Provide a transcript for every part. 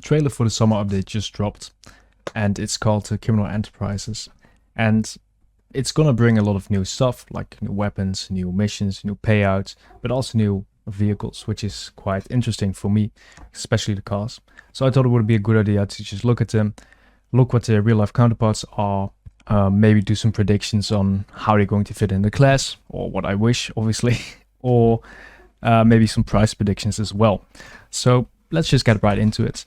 trailer for the summer update just dropped, and it's called Camaro Enterprises. And it's gonna bring a lot of new stuff, like new weapons, new missions, new payouts, but also new vehicles, which is quite interesting for me, especially the cars. So I thought it would be a good idea to just look at them, look what their real life counterparts are, maybe do some predictions on how they're going to fit in the class, or what I wish, obviously, or maybe some price predictions as well. So let's just get right into it.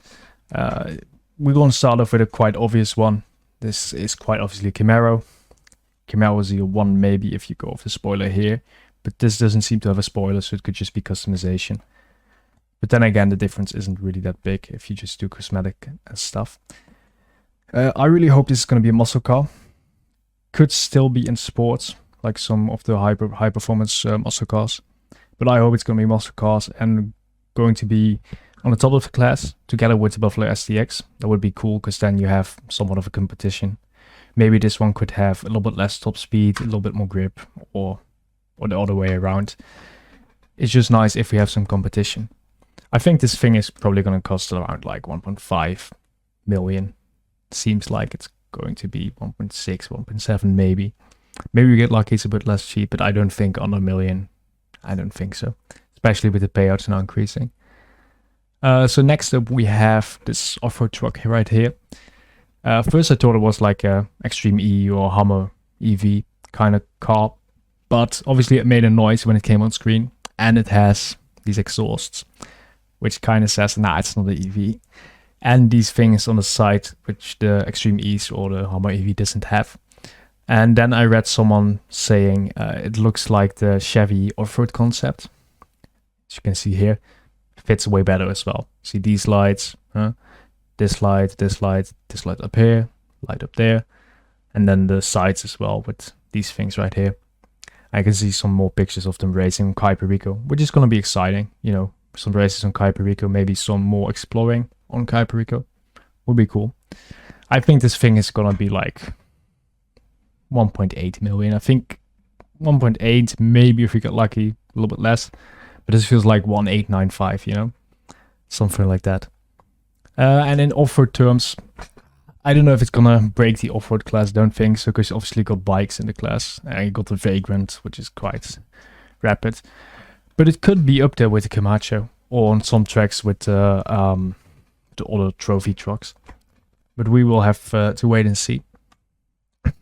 We're going to start off with a quite obvious one. This is quite obviously Camaro. Camaro is the one maybe if you go off the spoiler here, but this doesn't seem to have a spoiler, so it could just be customization. But then again, the difference isn't really that big if you just do cosmetic stuff. I really hope this is going to be a muscle car. Could still be in sports, like some of the high performance muscle cars. But I hope it's going to be muscle cars and going to be on the top of the class together with the Buffalo STX. That would be cool because then you have somewhat of a competition. Maybe this one could have a little bit less top speed, a little bit more grip, or the other way around. It's just nice if we have some competition. I think this thing is probably going to cost around like 1.5 million. Seems like it's going to be 1.6, 1.7 maybe. Maybe we get lucky, it's a bit less cheap, but I don't think under a million. I don't think so, especially with the payouts now increasing. So next up we have this off-road truck right here. First I thought it was like a Extreme E or Hummer EV kind of car, but obviously it made a noise when it came on screen, and it has these exhausts, which kind of says, nah, it's not an EV. And these things on the side, which the Extreme E's or the Hummer EV doesn't have. And then I read someone saying it looks like the Chevy Offroad Concept. As you can see here, fits way better as well. See these lights, this light, this light, this light up here, light up there, and then the sides as well with these things right here. I can see some more pictures of them racing on Cayo Perico, which is going to be exciting. You know, some races on Cayo Perico, maybe some more exploring on Cayo Perico would be cool. I think this thing is going to be like 1.8 million. I think 1.8, maybe if we get lucky, a little bit less. But this feels like 1.895, you know? Something like that. And in off-road terms, I don't know if it's gonna break the off-road class, don't think so, because you obviously got bikes in the class. And you got the Vagrant, which is quite rapid. But it could be up there with the Camacho, or on some tracks with the other trophy trucks. But we will have to wait and see.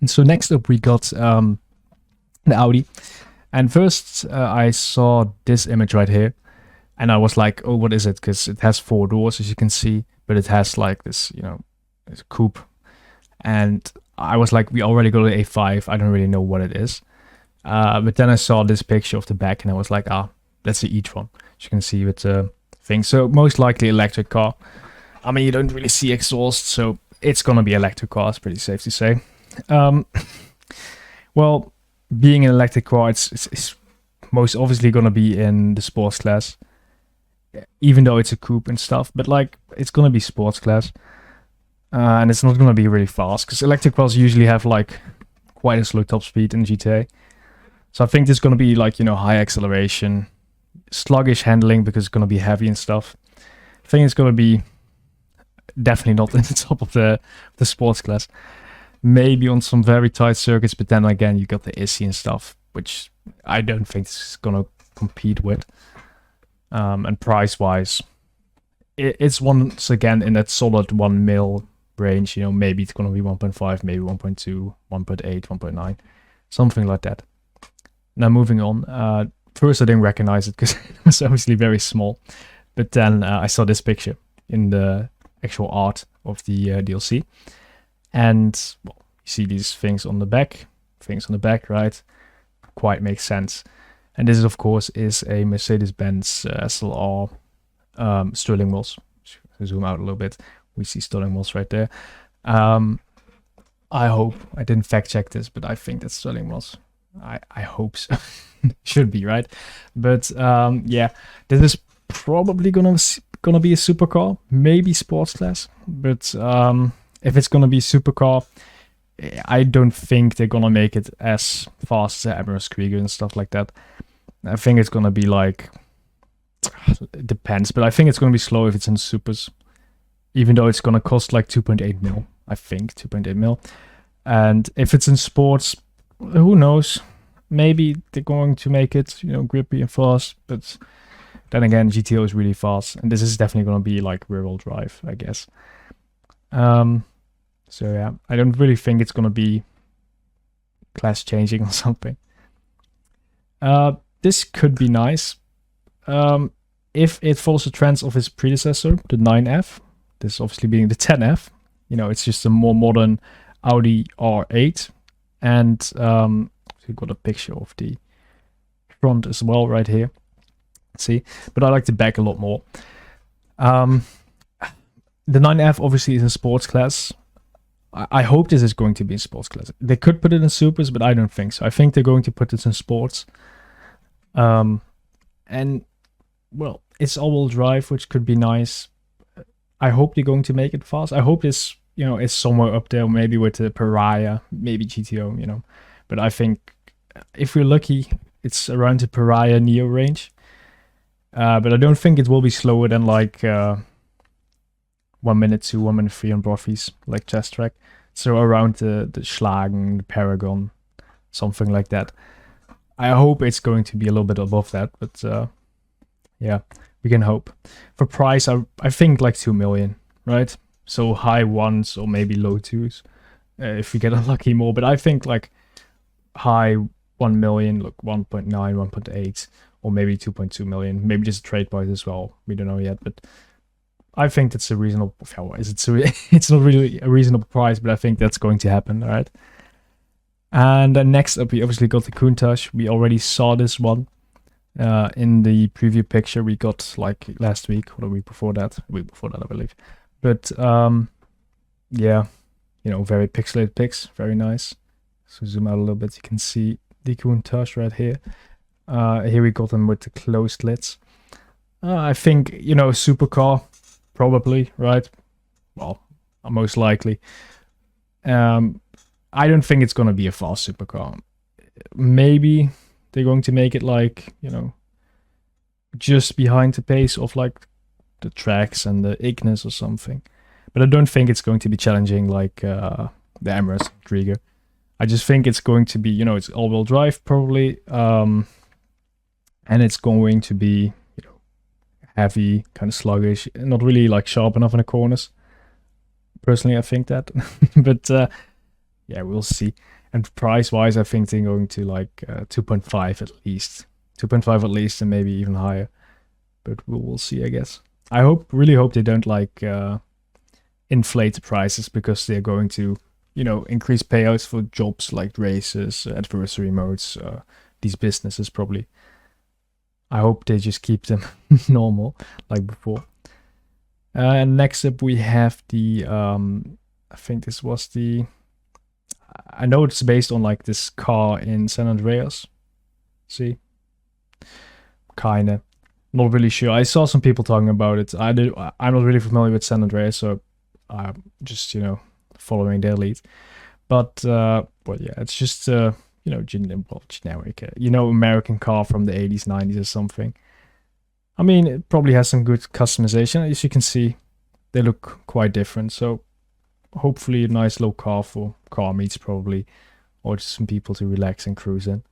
So next up we got the Audi. And first I saw this image right here. And I was like, oh, what is it? Because it has 4 doors, as you can see. But it has like this, you know, this coupe. And I was like, we already got an A5. I don't really know what it is. But then I saw this picture of the back. And I was like, that's the e-tron. As you can see with the thing. So most likely electric car. I mean, you don't really see exhaust. So it's going to be electric car. It's pretty safe to say. Well, being an electric car, it's most obviously going to be in the sports class, even though it's a coupe and stuff, but like it's going to be sports class, and it's not going to be really fast because electric cars usually have like quite a slow top speed in GTA. So I think there's going to be like, you know, high acceleration, sluggish handling because it's going to be heavy and stuff. I think it's going to be definitely not in the top of the sports class. Maybe on some very tight circuits, but then again, you got the ISI and stuff, which I don't think it's gonna compete with. And price-wise, it's once again in that solid 1 mil range. You know, maybe it's gonna be 1.5, maybe 1.2, 1.8, 1.9, something like that. Now moving on. First, I didn't recognize it because it was obviously very small, but then I saw this picture in the actual art of the DLC. And well, you see these things on the back, right? Quite makes sense. And this, of course, is a Mercedes-Benz SLR Sterling wheels. Zoom out a little bit. We see Sterling wheels right there. I hope, I didn't fact check this, but I think that's Sterling wheels. I hope so. Should be, right? But yeah, this is probably gonna be a supercar, maybe sports class, but if it's gonna be supercar, I don't think they're gonna make it as fast as Emirates Krieger and stuff like that. I think it's gonna be like, it depends, but I think it's gonna be slow if it's in supers. even though it's gonna cost like 2.8 mil, I think 2.8 mil. And if it's in sports, who knows? Maybe they're going to make it, you know, grippy and fast. But then again, GTO is really fast, and this is definitely gonna be like rear-wheel drive, I guess. So yeah, I don't really think it's gonna be class changing or something. This could be nice. If it follows the trends of its predecessor, the 9F, this obviously being the 10F, you know, it's just a more modern Audi R8. And we've got a picture of the front as well right here. See, but I like the back a lot more. The 9F obviously is in sports class. I hope this is going to be in sports class. They could put it in supers, but I don't think so. I think they're going to put this in sports. And well, it's all-wheel drive, which could be nice. I hope they're going to make it fast. I hope this, you know, is somewhere up there, maybe with the Pariah, maybe GTO, you know. But I think if we're lucky, it's around the Pariah Neo range. But I don't think it will be slower than like 1 minute 2, 1 minute 3 on Broffies, like Test Track. So around the Schlagen, the Paragon, something like that. I hope it's going to be a little bit above that, but yeah, we can hope. For price, I think like 2 million, right? So high ones or maybe low twos, if we get unlucky more. But I think like high 1 million, look 1.9, 1.8, or maybe 2.2 million. Maybe just a trade price as well. We don't know yet, but I think that's a reasonable. It's not really a reasonable price, but I think that's going to happen. All right. And then next up, we obviously got the Countach. We already saw this one in the preview picture we got like last week or the week before that. I believe. But yeah, you know, very pixelated pics, very nice. So zoom out a little bit, you can see the Countach right here. Here we got them with the closed lids. I think, you know, supercar, probably, right? Well, most likely. I don't think it's going to be a fast supercar. Maybe they're going to make it like, you know, just behind the pace of like the Trax and the Ignis or something. But I don't think it's going to be challenging like the Emirates Trigger. I just think it's going to be, you know, it's all-wheel drive probably. And it's going to be, you know, heavy, kind of sluggish, not really like sharp enough in the corners. Personally, I think that. But yeah, we'll see. And price-wise, I think they're going to like 2.5 at least. 2.5 at least, and maybe even higher. But we'll see, I guess. I really hope they don't like inflate the prices, because they're going to, you know, increase payouts for jobs like races, adversary modes, these businesses probably. I hope they just keep them normal like before. And next up we have the, I think this was the, I know it's based on like this car in San Andreas. See? Kinda. Not really sure. I saw some people talking about it. I'm not really familiar with San Andreas, so I'm just, you know, following their lead. But yeah, it's just, you know, generic, you know, American car from the 80s, 90s or something. I mean, it probably has some good customization. As you can see, they look quite different. So hopefully a nice low car for car meets probably, or just some people to relax and cruise in.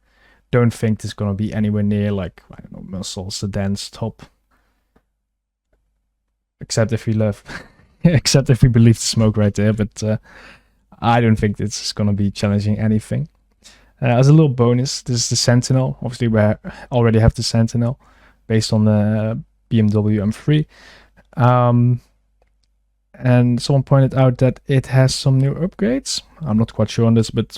Don't think there's gonna be anywhere near like, I don't know, muscle sedan's top. Except if we love, except if we believe the smoke right there. But I don't think it's gonna be challenging anything. As a little bonus, this is the Sentinel. Obviously, we already have the Sentinel based on the BMW M3. And someone pointed out that it has some new upgrades. I'm not quite sure on this, but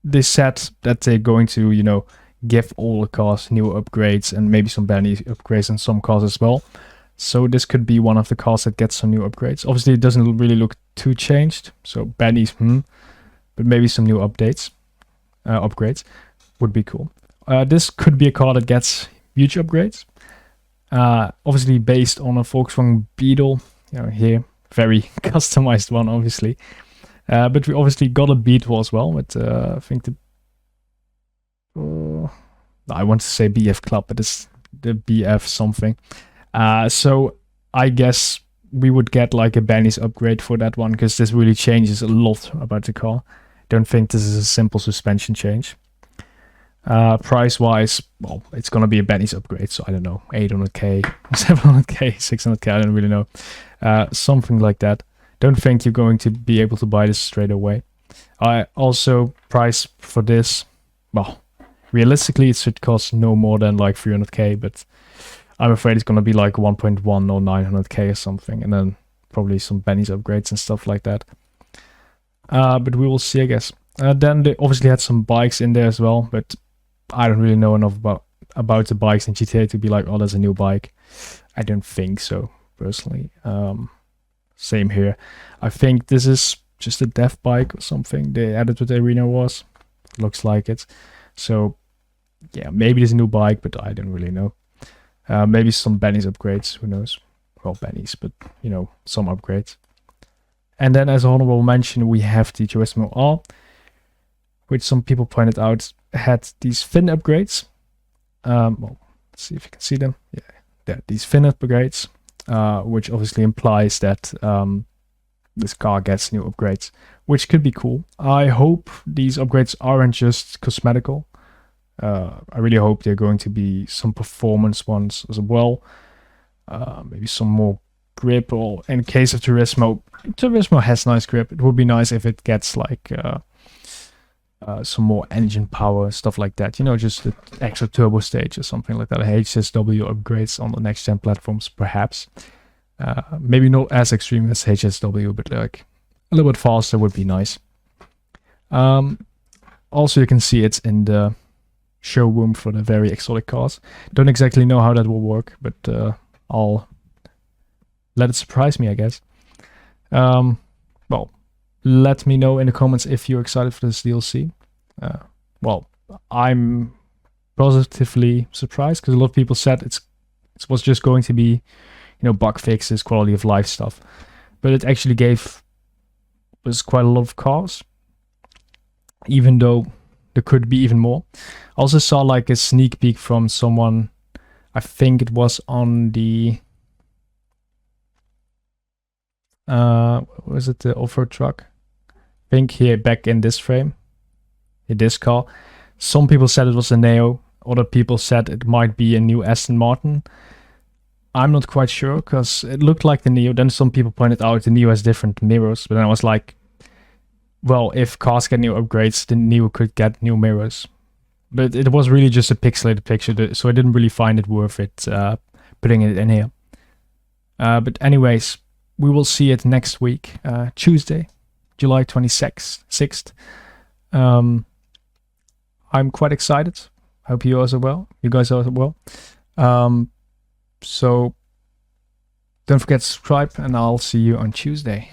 they said that they're going to, you know, give all the cars new upgrades and maybe some Benny upgrades in some cars as well. So this could be one of the cars that gets some new upgrades. Obviously, it doesn't really look too changed. So Benny's, but maybe some new updates. Upgrades would be cool. This could be a car that gets huge upgrades. Obviously based on a Volkswagen Beetle, you know, here, very customized one, obviously. But we obviously got a Beetle as well with, I think the, I want to say BF Club, but it's the BF something. So I guess we would get like a Benny's upgrade for that one, because this really changes a lot about the car. Don't think this is a simple suspension change. Price wise, well, it's gonna be a Benny's upgrade, so I don't know, 800k, 700k, 600k, I don't really know, something like that. Don't think you're going to be able to buy this straight away. I also, price for this, well, realistically it should cost no more than like 300k, but I'm afraid it's gonna be like 1.1 or 900k or something, and then probably some Benny's upgrades and stuff like that. But we will see, I guess. Then they obviously had some bikes in there as well, but I don't really know enough about the bikes in GTA to be like, oh, there's a new bike. I don't think so, personally. Same here. I think this is just a dev bike or something. They added what the arena was. Looks like it. So, yeah, maybe there's a new bike, but I don't really know. Maybe some Benny's upgrades, who knows? Well, Benny's, but, you know, some upgrades. And then as an honorable mention, we have the Turismo R, which some people pointed out had these fin upgrades. Well, let's see if you can see them. Yeah, these fin upgrades, which obviously implies that this car gets new upgrades, which could be cool. I hope these upgrades aren't just cosmetical. I really hope they're going to be some performance ones as well. Maybe some more grip, or in case of Turismo has nice grip. It would be nice if it gets like some more engine power, stuff like that. You know, just the extra turbo stage or something like that. HSW upgrades on the next gen platforms, perhaps. Maybe not as extreme as HSW, but like a little bit faster would be nice. Also, you can see it's in the showroom for the very exotic cars. Don't exactly know how that will work, but I'll let it surprise me, I guess. Well, let me know in the comments if you're excited for this DLC. Well, I'm positively surprised, because a lot of people said it was just going to be, you know, bug fixes, quality of life stuff. But it actually was quite a lot of cars, even though there could be even more. I also saw like a sneak peek from someone, I think it was on the was it the off-road truck? I think here back in this frame, in this car. Some people said it was a Neo, other people said it might be a new Aston Martin. I'm not quite sure, because it looked like the Neo. Then some people pointed out the Neo has different mirrors, but then I was like, well, if cars get new upgrades, the Neo could get new mirrors. But it was really just a pixelated picture, so I didn't really find it worth it putting it in here. But anyways, we will see it next week, Tuesday, July 26th. I'm quite excited. Hope you guys are well. So don't forget to subscribe, and I'll see you on Tuesday.